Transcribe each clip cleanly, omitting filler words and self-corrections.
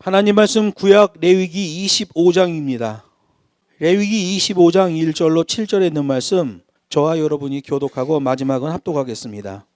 하나님 말씀 구약 레위기 25장입니다. 레위기 25장 1절로 7절에 있는 말씀 저와 여러분이 교독하고 마지막은 합독하겠습니다.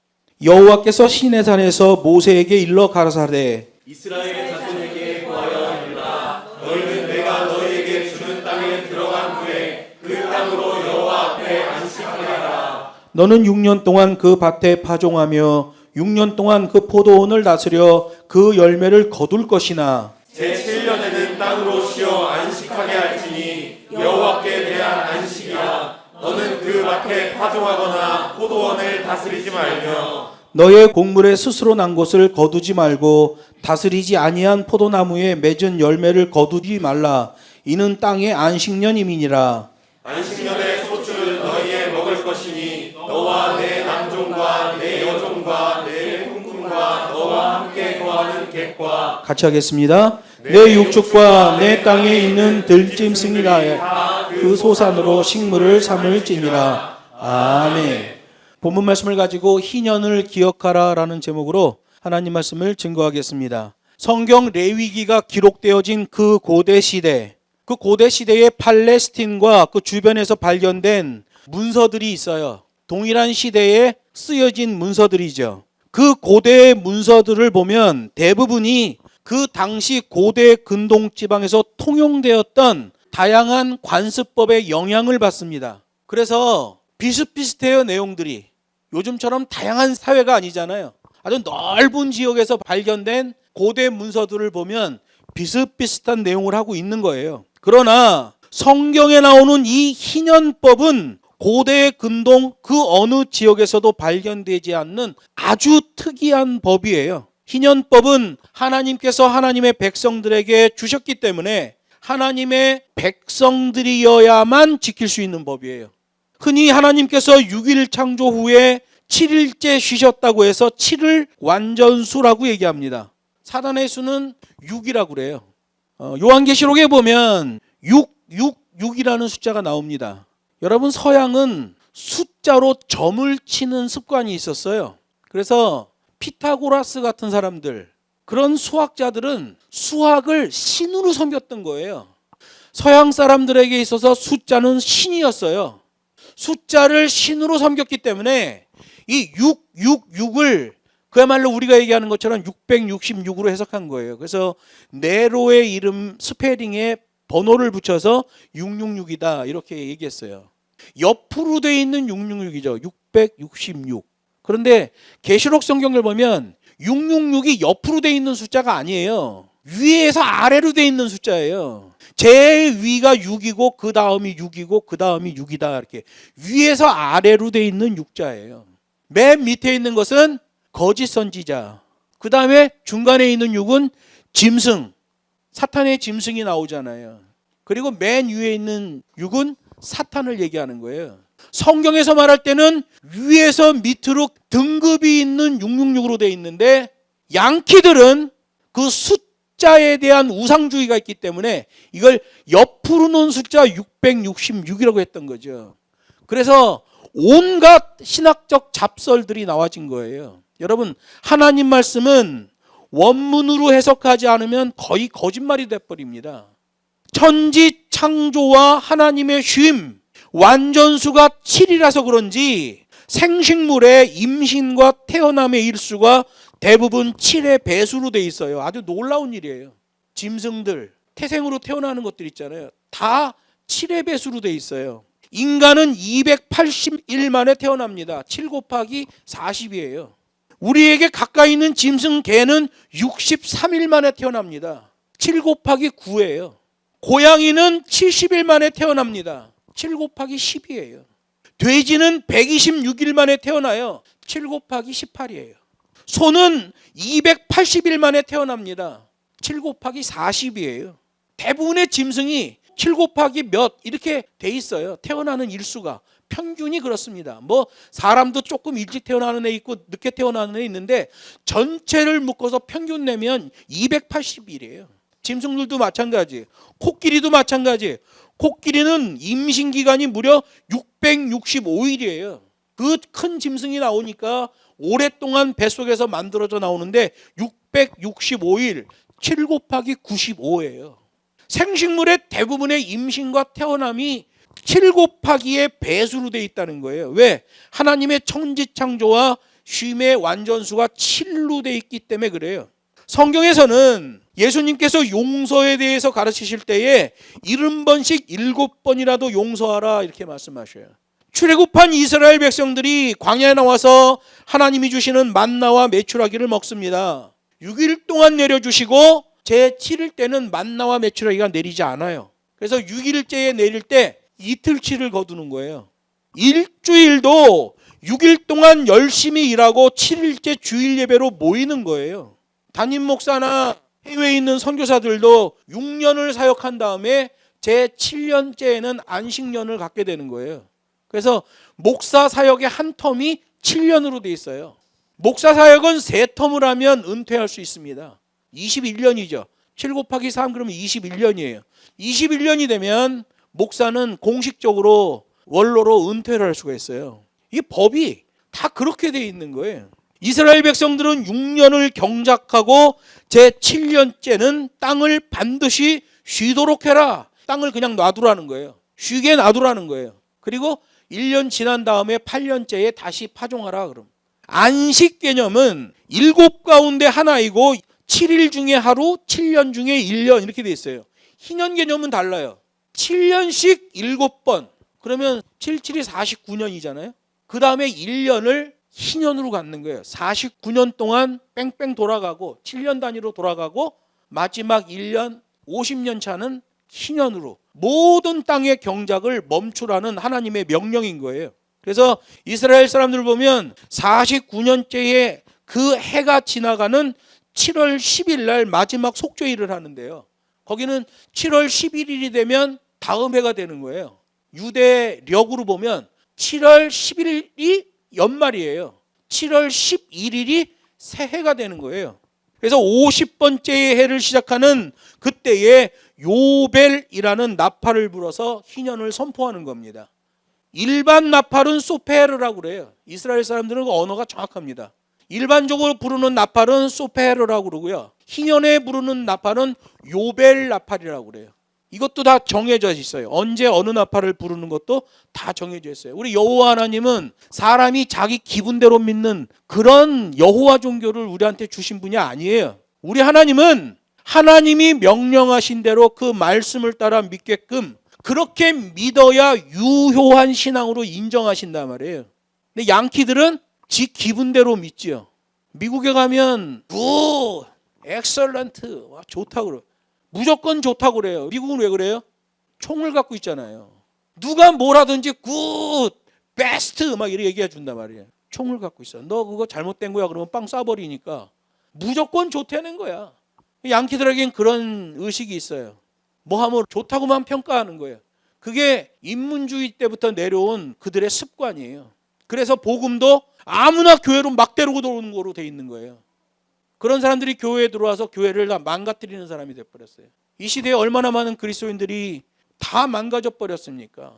여호와께서 시내산에서 모세에게 일러 가라사대 이스라엘 자손에게 구하여 이르라. 너희는 내가 너희에게 주는 땅에 들어간 후에 그 땅으로 여호와 앞에 안식하라. 너는 6년 동안 그 밭에 파종하며 6년 동안 그 포도원을 다스려 그 열매를 거둘 것이나 제7년에는 땅으로 쉬어 안식하게 할지니 여호와께 대한 안식이라. 너는 그 밭에 파종하거나 포도원을 다스리지 말며 너의 곡물에 스스로 난 것을 거두지 말고 다스리지 아니한 포도나무에 맺은 열매를 거두지 말라. 이는 땅의 안식년임이니라. 안식년의 소출을 너희에 먹을 것이니 너와 내 남종과 내 여종과 내 품꾼과 너와 함께 거하는 객과 같이 하겠습니다. 내 육축과 내 땅에 있는 들짐승이라 그 소산으로 식물을 삼을지니라. 아멘. 본문 말씀을 가지고 희년을 기억하라라는 제목으로 하나님 말씀을 증거하겠습니다. 성경 레위기가 기록되어진 그 고대 시대, 그 고대 시대의 팔레스틴과 그 주변에서 발견된 문서들이 있어요. 동일한 시대에 쓰여진 문서들이죠. 그 고대의 문서들을 보면 대부분이 그 당시 고대 근동 지방에서 통용되었던 다양한 관습법의 영향을 받습니다. 그래서 비슷비슷해요, 내용들이. 요즘처럼 다양한 사회가 아니잖아요. 아주 넓은 지역에서 발견된 고대 문서들을 보면 비슷비슷한 내용을 하고 있는 거예요. 그러나 성경에 나오는 이 희년법은 고대 근동 그 어느 지역에서도 발견되지 않는 아주 특이한 법이에요. 희년법은 하나님께서 하나님의 백성들에게 주셨기 때문에 하나님의 백성들이어야만 지킬 수 있는 법이에요. 흔히 하나님께서 6일 창조 후에 7일째 쉬셨다고 해서 7을 완전수라고 얘기합니다. 사단의 수는 6이라고 그래요. 요한계시록에 보면 6이라는 숫자가 나옵니다. 여러분, 서양은 숫자로 점을 치는 습관이 있었어요. 그래서 피타고라스 같은 사람들, 그런 수학자들은 수학을 신으로 섬겼던 거예요. 서양 사람들에게 있어서 숫자는 신이었어요. 숫자를 신으로 섬겼기 때문에 이 666을 그야말로 우리가 얘기하는 것처럼 666으로 해석한 거예요. 그래서 네로의 이름 스페링에 번호를 붙여서 666이다 이렇게 얘기했어요. 옆으로 돼 있는 666이죠. 666. 그런데 계시록 성경을 보면 666이 옆으로 돼 있는 숫자가 아니에요. 위에서 아래로 돼 있는 숫자예요. 제일 위가 6이고 그 다음이 6이고 그 다음이 6이다 이렇게 위에서 아래로 돼 있는 6자예요. 맨 밑에 있는 것은 거짓 선지자. 그 다음에 중간에 있는 6은 짐승. 사탄의 짐승이 나오잖아요. 그리고 맨 위에 있는 6은 사탄을 얘기하는 거예요. 성경에서 말할 때는 위에서 밑으로 등급이 있는 666으로 돼 있는데 양키들은 그 숫자에 대한 우상주의가 있기 때문에 이걸 옆으로 놓은 숫자 666이라고 했던 거죠. 그래서 온갖 신학적 잡설들이 나와진 거예요. 여러분, 하나님 말씀은 원문으로 해석하지 않으면 거의 거짓말이 돼버립니다. 천지 창조와 하나님의 쉼, 완전수가 7이라서 그런지 생식물의 임신과 태어남의 일수가 대부분 7의 배수로 돼 있어요. 아주 놀라운 일이에요. 짐승들, 태생으로 태어나는 것들 있잖아요. 다 7의 배수로 돼 있어요. 인간은 280일 만에 태어납니다. 7 곱하기 40이에요. 우리에게 가까이 있는 짐승 개는 63일 만에 태어납니다. 7 곱하기 9예요. 고양이는 70일 만에 태어납니다. 7 곱하기 10이에요. 돼지는 126일 만에 태어나요. 7 곱하기 18이에요. 소는 280일 만에 태어납니다. 7 곱하기 40이에요. 대부분의 짐승이 7 곱하기 몇 이렇게 돼 있어요. 태어나는 일수가. 평균이 그렇습니다. 뭐 사람도 조금 일찍 태어나는 애 있고 늦게 태어나는 애 있는데 전체를 묶어서 평균 내면 280일이에요. 짐승들도 마찬가지. 코끼리도 마찬가지. 코끼리는 임신 기간이 무려 665일이에요. 그 큰 짐승이 나오니까 오랫동안 뱃속에서 만들어져 나오는데 665일, 7 곱하기 95예요. 생식물의 대부분의 임신과 태어남이 7 곱하기의 배수로 되어 있다는 거예요. 왜? 하나님의 천지창조와 쉼의 완전수가 7로 되어 있기 때문에 그래요. 성경에서는 예수님께서 용서에 대해서 가르치실 때에 70번씩 7번이라도 용서하라 이렇게 말씀하셔요. 출애굽한 이스라엘 백성들이 광야에 나와서 하나님이 주시는 만나와 메추라기를 먹습니다. 6일 동안 내려주시고 제7일 때는 만나와 메추라기가 내리지 않아요. 그래서 6일째에 내릴 때 이틀치를 거두는 거예요. 일주일도 6일 동안 열심히 일하고 7일째 주일 예배로 모이는 거예요. 담임 목사나 해외에 있는 선교사들도 6년을 사역한 다음에 제7년째에는 안식년을 갖게 되는 거예요. 그래서 목사 사역의 한 텀이 7년으로 돼 있어요. 목사 사역은 3텀을 하면 은퇴할 수 있습니다. 21년이죠. 7 곱하기 3 그러면 21년이에요. 21년이 되면 목사는 공식적으로 원로로 은퇴를 할 수가 있어요. 이 법이 다 그렇게 돼 있는 거예요. 이스라엘 백성들은 6년을 경작하고 제7년째는 땅을 반드시 쉬도록 해라. 땅을 그냥 놔두라는 거예요. 쉬게 놔두라는 거예요. 그리고 1년 지난 다음에 8년째에 다시 파종하라. 그럼 안식 개념은 7 가운데 하나이고 7일 중에 하루, 7년 중에 1년 이렇게 돼 있어요. 희년 개념은 달라요. 7년씩 7번. 그러면 7, 7이 49년이잖아요. 그 다음에 1년을 희년으로 갖는 거예요. 49년 동안 뺑뺑 돌아가고 7년 단위로 돌아가고 마지막 1년 50년 차는 희년으로 모든 땅의 경작을 멈추라는 하나님의 명령인 거예요. 그래서 이스라엘 사람들 보면 49년째에 그 해가 지나가는 7월 10일 날 마지막 속죄일을 하는데요. 거기는 7월 11일이 되면 다음 해가 되는 거예요. 유대력으로 보면 7월 11일이 연말이에요. 7월 11일이 새해가 되는 거예요. 그래서 50번째의 해를 시작하는 그때에 요벨이라는 나팔을 불어서 희년을 선포하는 겁니다. 일반 나팔은 소페르라고 그래요. 이스라엘 사람들은 그 언어가 정확합니다. 일반적으로 부르는 나팔은 소페르라고 그러고요. 희년에 부르는 나팔은 요벨 나팔이라고 그래요. 이것도 다 정해져 있어요. 언제 어느 나팔을 부르는 것도 다 정해져 있어요. 우리 여호와 하나님은 사람이 자기 기분대로 믿는 그런 여호와 종교를 우리한테 주신 분이 아니에요. 우리 하나님은 하나님이 명령하신 대로 그 말씀을 따라 믿게끔 그렇게 믿어야 유효한 신앙으로 인정하신단 말이에요. 근데 양키들은 지 기분대로 믿지요. 미국에 가면 굿, 엑설런트, 좋다고 그래요. 무조건 좋다고 그래요. 미국은 왜 그래요? 총을 갖고 있잖아요. 누가 뭘 하든지 굿, 베스트 막 이렇게 얘기해 준단 말이에요. 총을 갖고 있어. 너 그거 잘못된 거야 그러면 빵 쏴버리니까 무조건 좋다는 거야. 양키들에겐 그런 의식이 있어요. 뭐 하면 좋다고만 평가하는 거예요. 그게 인문주의 때부터 내려온 그들의 습관이에요. 그래서 복음도 아무나 교회로 막 데리고 들어오는 거로 돼 있는 거예요. 그런 사람들이 교회에 들어와서 교회를 다 망가뜨리는 사람이 돼버렸어요. 이 시대에 얼마나 많은 그리스도인들이 다 망가져 버렸습니까?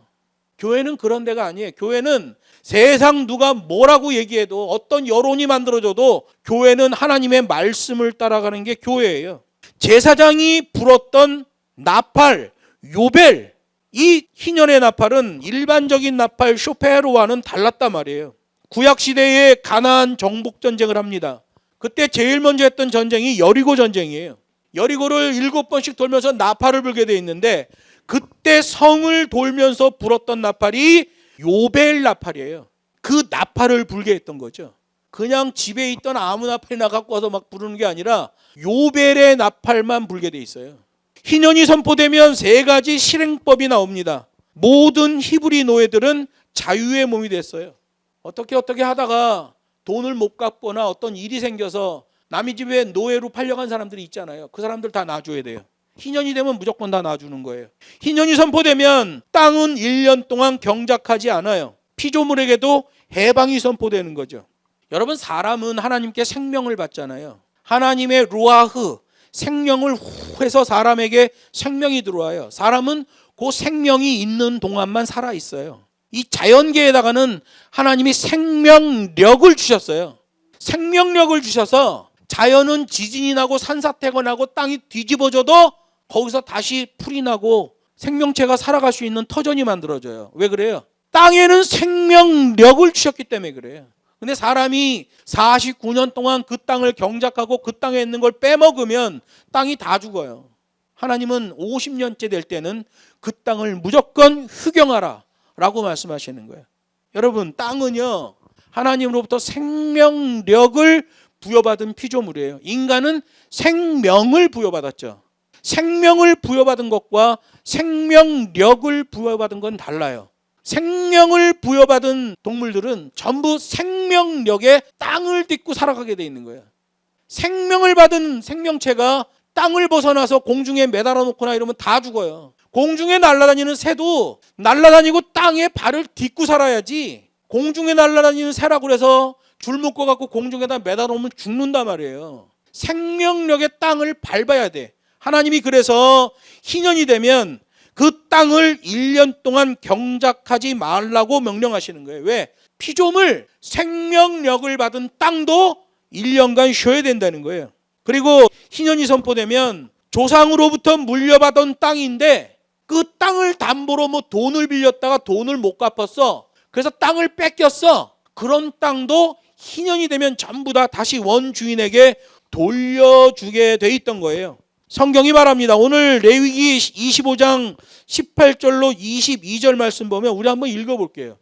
교회는 그런 데가 아니에요. 교회는 세상 누가 뭐라고 얘기해도 어떤 여론이 만들어져도 교회는 하나님의 말씀을 따라가는 게 교회예요. 제사장이 불었던 나팔, 요벨, 이 희년의 나팔은 일반적인 나팔 쇼페르와는 달랐단 말이에요. 구약시대에 가나안 정복 전쟁을 합니다. 그때 제일 먼저 했던 전쟁이 여리고 전쟁이에요. 여리고를 7번씩 돌면서 나팔을 불게 돼 있는데 그때 성을 돌면서 불었던 나팔이 요벨 나팔이에요. 그 나팔을 불게 했던 거죠. 그냥 집에 있던 아무 나팔이나 갖고 와서 막 부르는 게 아니라 요벨의 나팔만 불게 돼 있어요. 희년이 선포되면 3가지 실행법이 나옵니다. 모든 히브리 노예들은 자유의 몸이 됐어요. 어떻게 하다가 돈을 못 갚거나 어떤 일이 생겨서 남의 집에 노예로 팔려간 사람들이 있잖아요. 그 사람들 다 놔줘야 돼요. 희년이 되면 무조건 다 놔주는 거예요. 희년이 선포되면 땅은 1년 동안 경작하지 않아요. 피조물에게도 해방이 선포되는 거죠. 여러분, 사람은 하나님께 생명을 받잖아요. 하나님의 루아흐, 생명을 후 해서 사람에게 생명이 들어와요. 사람은 그 생명이 있는 동안만 살아 있어요. 이 자연계에다가는 하나님이 생명력을 주셨어요. 생명력을 주셔서 자연은 지진이 나고 산사태가 나고 땅이 뒤집어져도 거기서 다시 풀이 나고 생명체가 살아갈 수 있는 터전이 만들어져요. 왜 그래요? 땅에는 생명력을 주셨기 때문에 그래요. 근데 사람이 49년 동안 그 땅을 경작하고 그 땅에 있는 걸 빼먹으면 땅이 다 죽어요. 하나님은 50년째 될 때는 그 땅을 무조건 휴경하라 라고 말씀하시는 거예요. 여러분, 땅은요, 하나님으로부터 생명력을 부여받은 피조물이에요. 인간은 생명을 부여받았죠. 생명을 부여받은 것과 생명력을 부여받은 건 달라요. 생명을 부여받은 동물들은 전부 생명력에 땅을 딛고 살아가게 돼 있는 거예요. 생명을 받은 생명체가 땅을 벗어나서 공중에 매달아 놓거나 이러면 다 죽어요. 공중에 날아다니는 새도 날아다니고 땅에 발을 딛고 살아야지, 공중에 날아다니는 새라고 해서 줄 묶어갖고 공중에다 매달아 놓으면 죽는단 말이에요. 생명력의 땅을 밟아야 돼. 하나님이 그래서 희년이 되면 그 땅을 1년 동안 경작하지 말라고 명령하시는 거예요. 왜? 피조물, 생명력을 받은 땅도 1년간 쉬어야 된다는 거예요. 그리고 희년이 선포되면 조상으로부터 물려받은 땅인데 그 땅을 담보로 뭐 돈을 빌렸다가 돈을 못 갚았어. 그래서 땅을 뺏겼어. 그런 땅도 희년이 되면 전부 다 다시 원주인에게 돌려주게 돼 있던 거예요. 성경이 말합니다. 오늘 레위기 25장 18절로 22절 말씀 보면 우리 한번 읽어볼게요.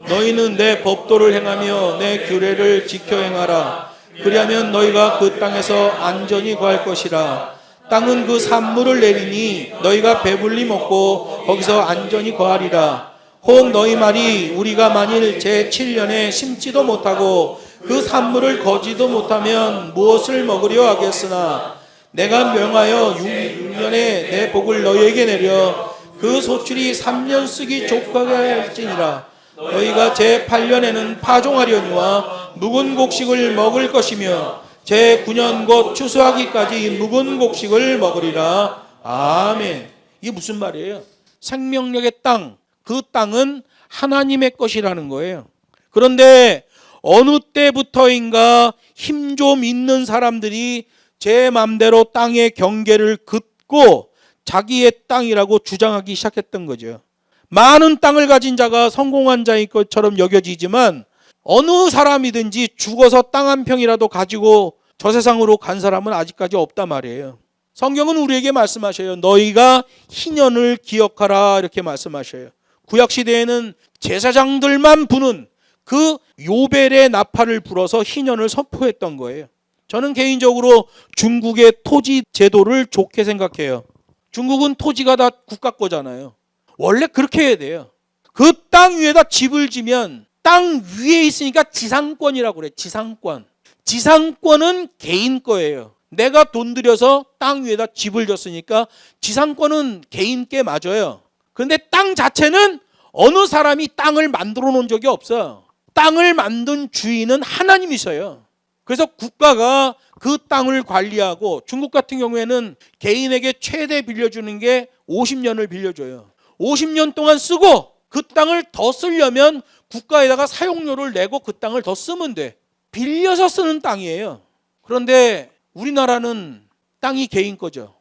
너희는 내 법도를 행하며 내 규례를 지켜 행하라. 그리하면 너희가 그 땅에서 안전히 거할 것이라. 땅은 그 산물을 내리니 너희가 배불리 먹고 거기서 안전히 거하리라. 혹 너희 말이 우리가 만일 제7년에 심지도 못하고 그 산물을 거지도 못하면 무엇을 먹으려 하겠으나 내가 명하여 6년에 내 복을 너희에게 내려 그 소출이 3년 쓰기 족하게 할지니라. 너희가 제8년에는 파종하려니와 묵은 곡식을 먹을 것이며 제9년 곧 추수하기까지 묵은 곡식을 먹으리라. 아멘. 이게 무슨 말이에요? 생명력의 땅, 그 땅은 하나님의 것이라는 거예요. 그런데 어느 때부터인가 힘 좀 있는 사람들이 제 맘대로 땅의 경계를 긋고 자기의 땅이라고 주장하기 시작했던 거죠. 많은 땅을 가진 자가 성공한 자인 것처럼 여겨지지만 어느 사람이든지 죽어서 땅 한 평이라도 가지고 저 세상으로 간 사람은 아직까지 없단 말이에요. 성경은 우리에게 말씀하셔요. 너희가 희년을 기억하라 이렇게 말씀하셔요. 구약시대에는 제사장들만 부는 그 요벨의 나팔을 불어서 희년을 선포했던 거예요. 저는 개인적으로 중국의 토지 제도를 좋게 생각해요. 중국은 토지가 다 국가 거잖아요. 원래 그렇게 해야 돼요. 그 땅 위에다 집을 지면 땅 위에 있으니까 지상권이라고 그래. 지상권. 지상권은 개인 거예요. 내가 돈 들여서 땅 위에다 집을 졌으니까 지상권은 개인께 맞아요. 그런데 땅 자체는 어느 사람이 땅을 만들어 놓은 적이 없어요. 땅을 만든 주인은 하나님이셔요. 그래서 국가가 그 땅을 관리하고, 중국 같은 경우에는 개인에게 최대 빌려주는 게 50년을 빌려줘요. 50년 동안 쓰고 그 땅을 더 쓰려면 국가에다가 사용료를 내고 그 땅을 더 쓰면 돼. 빌려서 쓰는 땅이에요. 그런데 우리나라는 땅이 개인 거죠.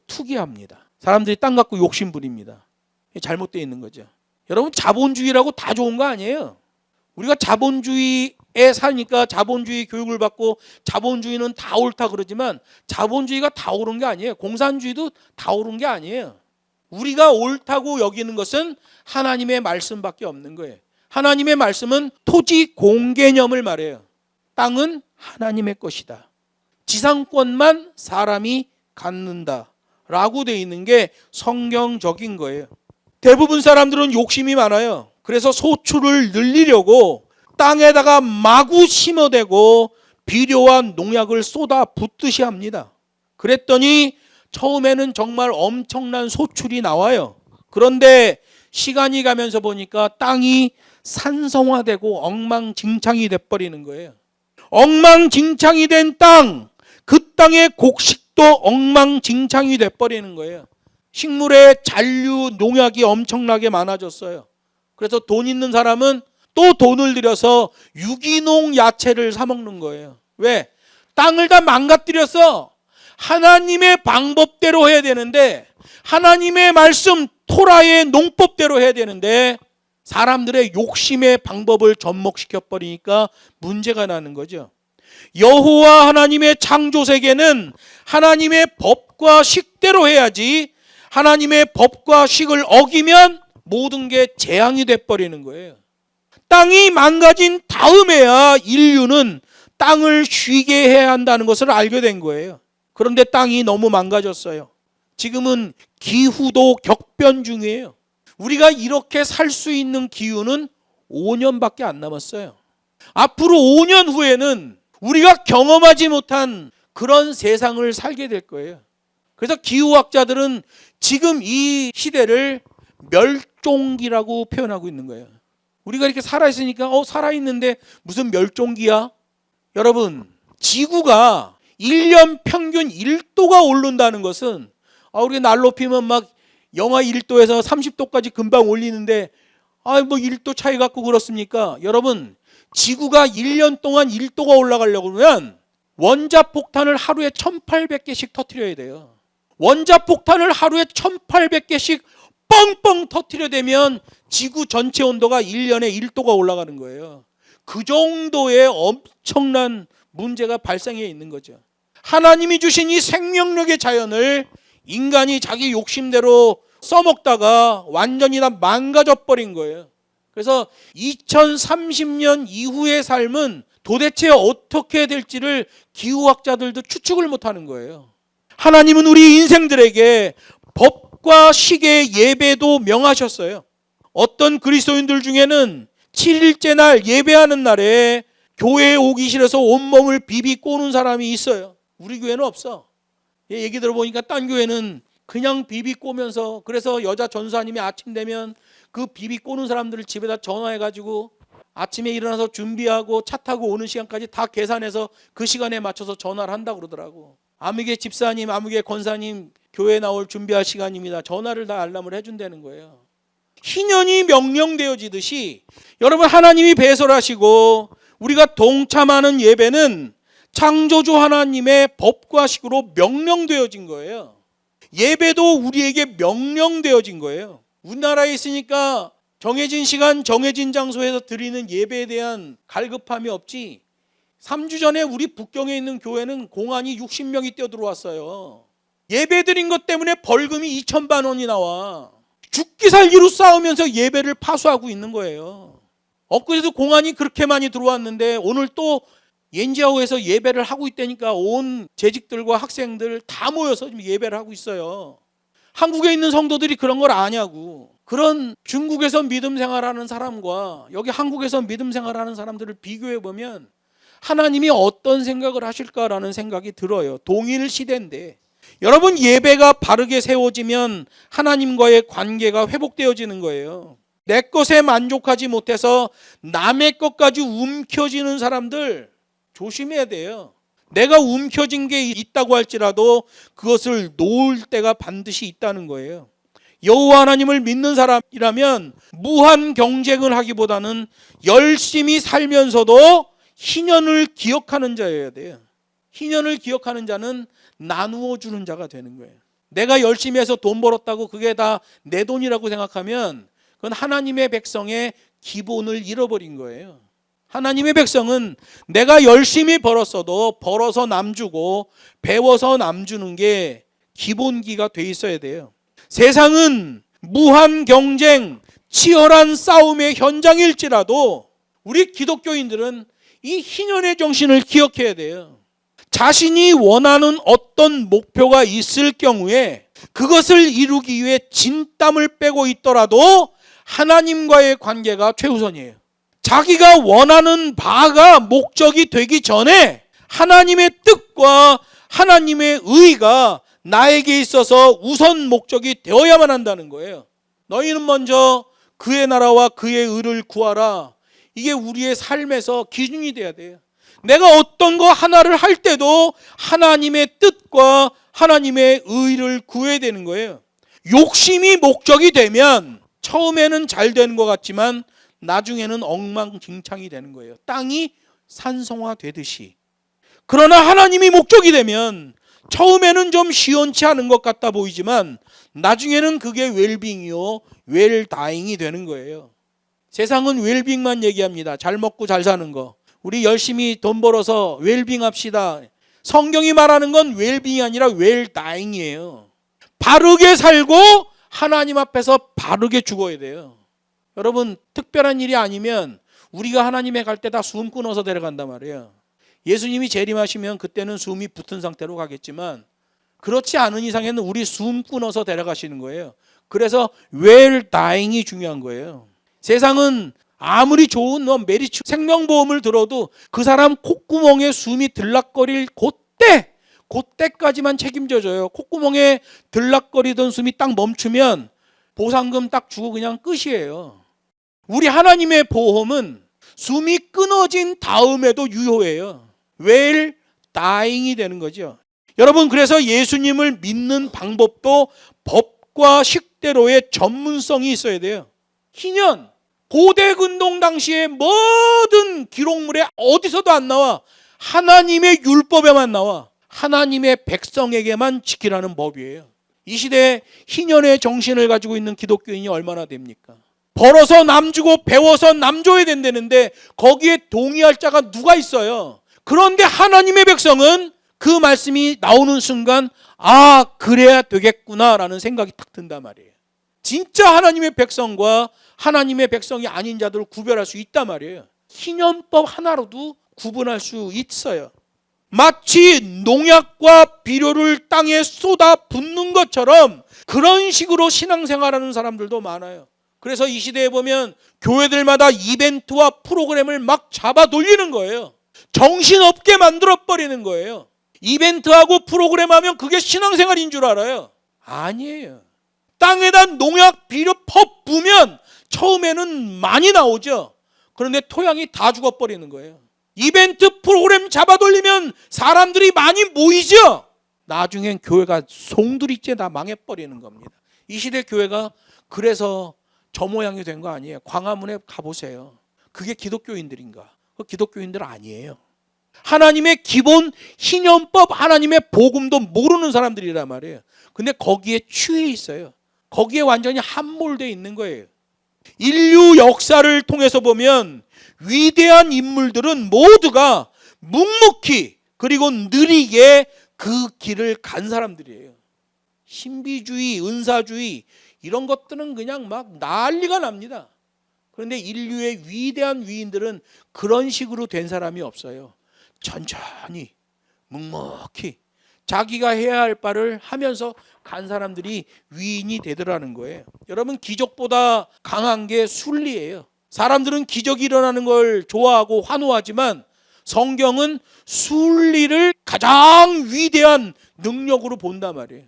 투기합니다. 사람들이 땅 갖고 욕심 부립니다. 잘못되어 있는 거죠. 여러분, 자본주의라고 다 좋은 거 아니에요. 우리가 자본주의에 사니까 자본주의 교육을 받고 자본주의는 다 옳다 그러지만 자본주의가 다 옳은 게 아니에요. 공산주의도 다 옳은 게 아니에요. 우리가 옳다고 여기는 것은 하나님의 말씀밖에 없는 거예요. 하나님의 말씀은 토지 공개념을 말해요. 땅은 하나님의 것이다. 지상권만 사람이 갖는다 라고 되어 있는 게 성경적인 거예요. 대부분 사람들은 욕심이 많아요. 그래서 소출을 늘리려고 땅에다가 마구 심어대고 비료와 농약을 쏟아 붓듯이 합니다. 그랬더니 처음에는 정말 엄청난 소출이 나와요. 그런데 시간이 가면서 보니까 땅이 산성화되고 엉망진창이 돼버리는 거예요. 엉망진창이 된 땅, 그 땅의 곡식도 엉망진창이 돼버리는 거예요. 식물의 잔류, 농약이 엄청나게 많아졌어요. 그래서 돈 있는 사람은 또 돈을 들여서 유기농 야채를 사 먹는 거예요. 왜? 땅을 다 망가뜨려서 하나님의 방법대로 해야 되는데, 하나님의 말씀 토라의 농법대로 해야 되는데 사람들의 욕심의 방법을 접목시켜 버리니까 문제가 나는 거죠. 여호와 하나님의 창조 세계는 하나님의 법과 식대로 해야지, 하나님의 법과 식을 어기면 모든 게 재앙이 돼 버리는 거예요. 땅이 망가진 다음에야 인류는 땅을 쉬게 해야 한다는 것을 알게 된 거예요. 그런데 땅이 너무 망가졌어요. 지금은 기후도 격변 중이에요. 우리가 이렇게 살 수 있는 기후는 5년밖에 안 남았어요. 앞으로 5년 후에는 우리가 경험하지 못한 그런 세상을 살게 될 거예요. 그래서 기후학자들은 지금 이 시대를 멸종기라고 표현하고 있는 거예요. 우리가 이렇게 살아있으니까 살아있는데 무슨 멸종기야? 여러분, 지구가 1년 평균 1도가 오른다는 것은 우리가 날 높이면 막 영하 1도에서 30도까지 금방 올리는데 뭐 1도 차이 갖고 그렇습니까? 여러분, 지구가 1년 동안 1도가 올라가려고 그러면 원자폭탄을 하루에 1800개씩 터뜨려야 돼요. 원자폭탄을 하루에 1800개씩 뻥뻥 터뜨려대면 지구 전체 온도가 1년에 1도가 올라가는 거예요. 그 정도의 엄청난 문제가 발생해 있는 거죠. 하나님이 주신 이 생명력의 자연을 인간이 자기 욕심대로 써먹다가 완전히 다 망가져 버린 거예요. 그래서 2030년 이후의 삶은 도대체 어떻게 될지를 기후학자들도 추측을 못하는 거예요. 하나님은 우리 인생들에게 법과 식의 예배도 명하셨어요. 어떤 그리스도인들 중에는 7일째 날 예배하는 날에 교회에 오기 싫어서 온몸을 비비 꼬는 사람이 있어요. 우리 교회는 없어. 얘기 들어보니까 딴 교회는 그냥 비비 꼬면서, 그래서 여자 전사님이 아침 되면 그 비비 꼬는 사람들을 집에다 전화해가지고 아침에 일어나서 준비하고 차 타고 오는 시간까지 다 계산해서 그 시간에 맞춰서 전화를 한다고 그러더라고. 아무개 집사님, 아무개 권사님 교회 나올 준비할 시간입니다. 전화를 다 알람을 해준다는 거예요. 희년이 명령되어지듯이 여러분, 하나님이 배설하시고 우리가 동참하는 예배는 창조주 하나님의 법과 식으로 명령되어진 거예요. 예배도 우리에게 명령되어진 거예요. 우리나라에 있으니까 정해진 시간, 정해진 장소에서 드리는 예배에 대한 갈급함이 없지, 3주 전에 우리 북경에 있는 교회는 공안이 60명이 뛰어들어왔어요. 예배 드린 것 때문에 벌금이 2,000만 원이 나와. 죽기 살기로 싸우면서 예배를 파수하고 있는 거예요. 엊그제도 공안이 그렇게 많이 들어왔는데 오늘 또 옌지아오에서 예배를 하고 있다니까 온 재직들과 학생들 다 모여서 지금 예배를 하고 있어요. 한국에 있는 성도들이 그런 걸 아냐고. 그런 중국에서 믿음 생활하는 사람과 여기 한국에서 믿음 생활하는 사람들을 비교해 보면 하나님이 어떤 생각을 하실까라는 생각이 들어요. 동일 시대인데. 여러분, 예배가 바르게 세워지면 하나님과의 관계가 회복되어지는 거예요. 내 것에 만족하지 못해서 남의 것까지 움켜쥐는 사람들 조심해야 돼요. 내가 움켜쥔 게 있다고 할지라도 그것을 놓을 때가 반드시 있다는 거예요. 여호와 하나님을 믿는 사람이라면 무한 경쟁을 하기보다는 열심히 살면서도 희년을 기억하는 자여야 돼요. 희년을 기억하는 자는 나누어 주는 자가 되는 거예요. 내가 열심히 해서 돈 벌었다고 그게 다 내 돈이라고 생각하면 그건 하나님의 백성의 기본을 잃어버린 거예요. 하나님의 백성은 내가 열심히 벌었어도 벌어서 남 주고 배워서 남 주는 게 기본기가 돼 있어야 돼요. 세상은 무한 경쟁, 치열한 싸움의 현장일지라도 우리 기독교인들은 이 희년의 정신을 기억해야 돼요. 자신이 원하는 어떤 목표가 있을 경우에 그것을 이루기 위해 진땀을 빼고 있더라도 하나님과의 관계가 최우선이에요. 자기가 원하는 바가 목적이 되기 전에 하나님의 뜻과 하나님의 의가 나에게 있어서 우선 목적이 되어야만 한다는 거예요. 너희는 먼저 그의 나라와 그의 의를 구하라. 이게 우리의 삶에서 기준이 돼야 돼요. 내가 어떤 거 하나를 할 때도 하나님의 뜻과 하나님의 의를 구해야 되는 거예요. 욕심이 목적이 되면 처음에는 잘 되는 것 같지만 나중에는 엉망진창이 되는 거예요. 땅이 산성화되듯이. 그러나 하나님이 목적이 되면 처음에는 좀 시원치 않은 것 같다 보이지만 나중에는 그게 웰빙이요 웰다잉이 되는 거예요. 세상은 웰빙만 얘기합니다. 잘 먹고 잘 사는 거. 우리 열심히 돈 벌어서 웰빙합시다. 성경이 말하는 건 웰빙이 아니라 웰다잉이에요. 바르게 살고 하나님 앞에서 바르게 죽어야 돼요. 여러분, 특별한 일이 아니면 우리가 하나님에 갈 때 다 숨 끊어서 데려간단 말이에요. 예수님이 재림하시면 그때는 숨이 붙은 상태로 가겠지만 그렇지 않은 이상에는 우리 숨 끊어서 데려가시는 거예요. 그래서 웰다잉이 중요한 거예요. 세상은 아무리 좋은 메리츠 생명보험을 들어도 그 사람 콧구멍에 숨이 들락거릴 그때까지만 책임져줘요. 콧구멍에 들락거리던 숨이 딱 멈추면 보상금 딱 주고 그냥 끝이에요. 우리 하나님의 보험은 숨이 끊어진 다음에도 유효해요. 웰다잉이 되는 거죠. 여러분, 그래서 예수님을 믿는 방법도 법과 식대로의 전문성이 있어야 돼요. 희년, 고대 근동 당시의 모든 기록물에 어디서도 안 나와. 하나님의 율법에만 나와. 하나님의 백성에게만 지키라는 법이에요. 이 시대에 희년의 정신을 가지고 있는 기독교인이 얼마나 됩니까? 벌어서 남 주고 배워서 남 줘야 된다는데 거기에 동의할 자가 누가 있어요? 그런데 하나님의 백성은 그 말씀이 나오는 순간 아, 그래야 되겠구나라는 생각이 딱 든단 말이에요. 진짜 하나님의 백성과 하나님의 백성이 아닌 자들을 구별할 수 있단 말이에요. 희년법 하나로도 구분할 수 있어요. 마치 농약과 비료를 땅에 쏟아 붓는 것처럼 그런 식으로 신앙생활하는 사람들도 많아요. 그래서 이 시대에 보면 교회들마다 이벤트와 프로그램을 막 잡아 돌리는 거예요. 정신없게 만들어버리는 거예요. 이벤트하고 프로그램 하면 그게 신앙생활인 줄 알아요. 아니에요. 땅에다 농약, 비료 퍽 부으면 처음에는 많이 나오죠. 그런데 토양이 다 죽어버리는 거예요. 이벤트 프로그램 잡아 돌리면 사람들이 많이 모이죠. 나중엔 교회가 송두리째 다 망해버리는 겁니다. 이 시대 교회가 그래서 저 모양이 된 거 아니에요. 광화문에 가보세요. 그게 기독교인들인가? 그 기독교인들 아니에요. 하나님의 기본 희년법, 하나님의 복음도 모르는 사람들이란 말이에요. 근데 거기에 취해 있어요. 거기에 완전히 함몰되어 있는 거예요. 인류 역사를 통해서 보면 위대한 인물들은 모두가 묵묵히 그리고 느리게 그 길을 간 사람들이에요. 신비주의, 은사주의 이런 것들은 그냥 막 난리가 납니다. 그런데 인류의 위대한 위인들은 그런 식으로 된 사람이 없어요. 천천히 묵묵히 자기가 해야 할 바를 하면서 간 사람들이 위인이 되더라는 거예요. 여러분, 기적보다 강한 게 순리예요. 사람들은 기적이 일어나는 걸 좋아하고 환호하지만 성경은 순리를 가장 위대한 능력으로 본단 말이에요.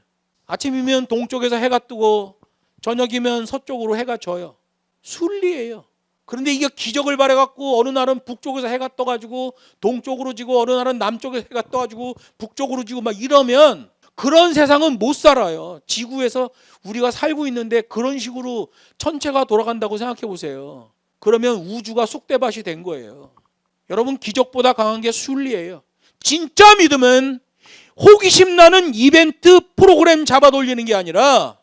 아침이면 동쪽에서 해가 뜨고 저녁이면 서쪽으로 해가 져요. 순리예요. 그런데 이게 기적을 바래갖고 어느 날은 북쪽에서 해가 떠가지고 동쪽으로 지고 어느 날은 남쪽에서 해가 떠가지고 북쪽으로 지고 막 이러면 그런 세상은 못 살아요. 지구에서 우리가 살고 있는데 그런 식으로 천체가 돌아간다고 생각해 보세요. 그러면 우주가 쑥대밭이 된 거예요. 여러분, 기적보다 강한 게 순리예요. 진짜 믿음은 호기심 나는 이벤트 프로그램 잡아 돌리는 게 아니라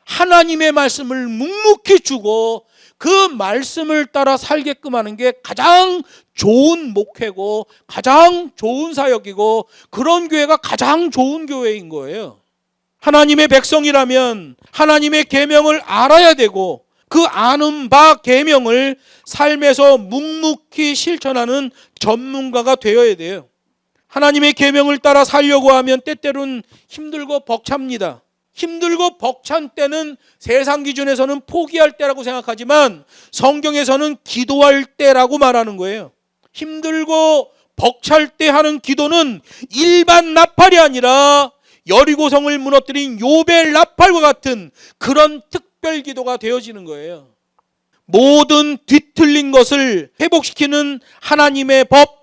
하나님의 말씀을 묵묵히 주고 그 말씀을 따라 살게끔 하는 게 가장 좋은 목회고 가장 좋은 사역이고 그런 교회가 가장 좋은 교회인 거예요. 하나님의 백성이라면 하나님의 계명을 알아야 되고 그 아는 바 계명을 삶에서 묵묵히 실천하는 전문가가 되어야 돼요. 하나님의 계명을 따라 살려고 하면 때때로는 힘들고 벅찹니다. 힘들고 벅찬 때는 세상 기준에서는 포기할 때라고 생각하지만 성경에서는 기도할 때라고 말하는 거예요. 힘들고 벅찰 때 하는 기도는 일반 나팔이 아니라 여리고성을 무너뜨린 요벨 나팔과 같은 그런 특별 기도가 되어지는 거예요. 모든 뒤틀린 것을 회복시키는 하나님의 법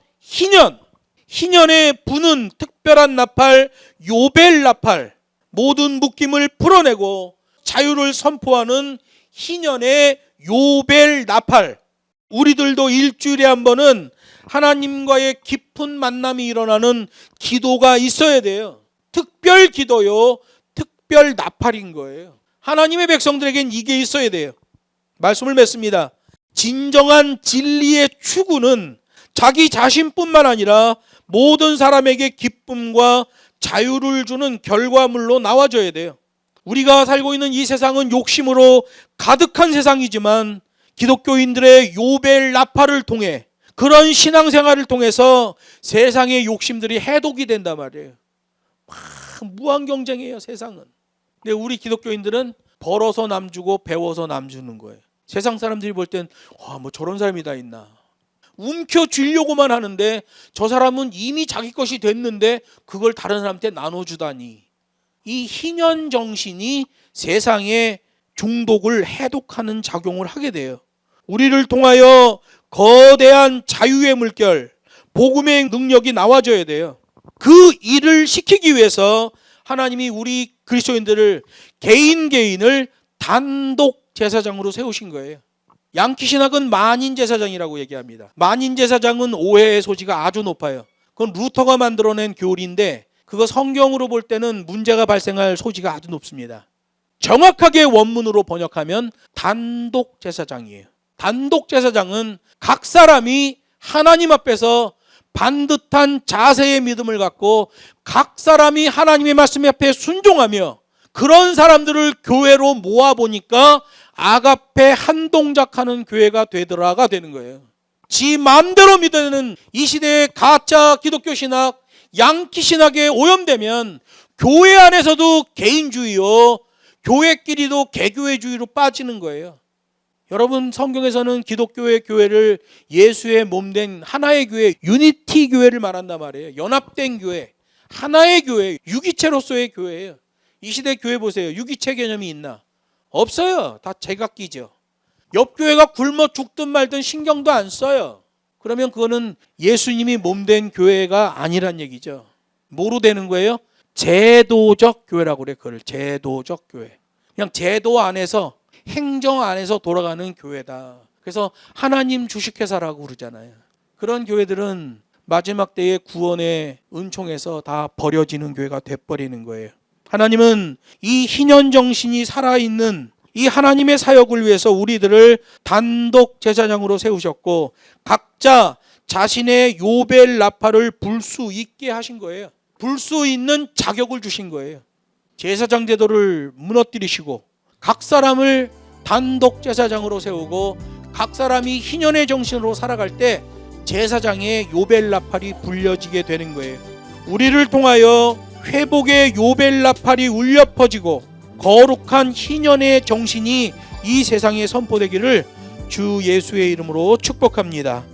희년에 부는 특별한 나팔 요벨 나팔, 모든 묶임을 풀어내고 자유를 선포하는 희년의 요벨 나팔. 우리들도 일주일에 한 번은 하나님과의 깊은 만남이 일어나는 기도가 있어야 돼요. 특별 기도요, 특별 나팔인 거예요. 하나님의 백성들에겐 이게 있어야 돼요. 말씀을 맺습니다. 진정한 진리의 추구는 자기 자신뿐만 아니라 모든 사람에게 기쁨과 자유를 주는 결과물로 나와줘야 돼요. 우리가 살고 있는 이 세상은 욕심으로 가득한 세상이지만 기독교인들의 요벨 나팔을 통해, 그런 신앙생활을 통해서 세상의 욕심들이 해독이 된단 말이에요. 무한 경쟁이에요, 세상은. 근데 우리 기독교인들은 벌어서 남 주고 배워서 남 주는 거예요. 세상 사람들이 볼 땐 뭐 저런 사람이 다 있나, 움켜쥐려고만 하는데 저 사람은 이미 자기 것이 됐는데 그걸 다른 사람한테 나눠주다니. 이 희년 정신이 세상의 중독을 해독하는 작용을 하게 돼요. 우리를 통하여 거대한 자유의 물결, 복음의 능력이 나와줘야 돼요. 그 일을 시키기 위해서 하나님이 우리 그리스도인들을 개인을 단독 제사장으로 세우신 거예요. 양키 신학은 만인 제사장이라고 얘기합니다. 만인 제사장은 오해의 소지가 아주 높아요. 그건 루터가 만들어낸 교리인데 그거 성경으로 볼 때는 문제가 발생할 소지가 아주 높습니다. 정확하게 원문으로 번역하면 단독 제사장이에요. 단독 제사장은 각 사람이 하나님 앞에서 반듯한 자세의 믿음을 갖고 각 사람이 하나님의 말씀 앞에 순종하며, 그런 사람들을 교회로 모아보니까 아가페 한 동작하는 교회가 되더라가 되는 거예요. 지 마음대로 믿는 이 시대의 가짜 기독교 신학, 양키 신학에 오염되면 교회 안에서도 개인주의요, 교회끼리도 개교회주의로 빠지는 거예요. 여러분, 성경에서는 기독교의 교회를 예수의 몸된 하나의 교회, 유니티 교회를 말한단 말이에요. 연합된 교회, 하나의 교회, 유기체로서의 교회예요. 이 시대 교회 보세요. 유기체 개념이 있나? 없어요. 다 제각기죠. 옆 교회가 굶어 죽든 말든 신경도 안 써요. 그러면 그거는 예수님이 몸된 교회가 아니란 얘기죠. 뭐로 되는 거예요? 제도적 교회라고 그래. 그걸 제도적 교회. 그냥 제도 안에서, 행정 안에서 돌아가는 교회다. 그래서 하나님 주식회사라고 그러잖아요. 그런 교회들은 마지막 때의 구원의 은총에서 다 버려지는 교회가 돼버리는 거예요. 하나님은 이 희년 정신이 살아있는 이 하나님의 사역을 위해서 우리들을 단독 제사장으로 세우셨고, 각자 자신의 요벨 나팔을 불 수 있게 하신 거예요. 불 수 있는 자격을 주신 거예요. 제사장 제도를 무너뜨리시고 각 사람을 단독 제사장으로 세우고 각 사람이 희년의 정신으로 살아갈 때 제사장의 요벨 나팔이 불려지게 되는 거예요. 우리를 통하여 회복의 요벨 나팔이 울려 퍼지고 거룩한 희년의 정신이 이 세상에 선포되기를 주 예수의 이름으로 축복합니다.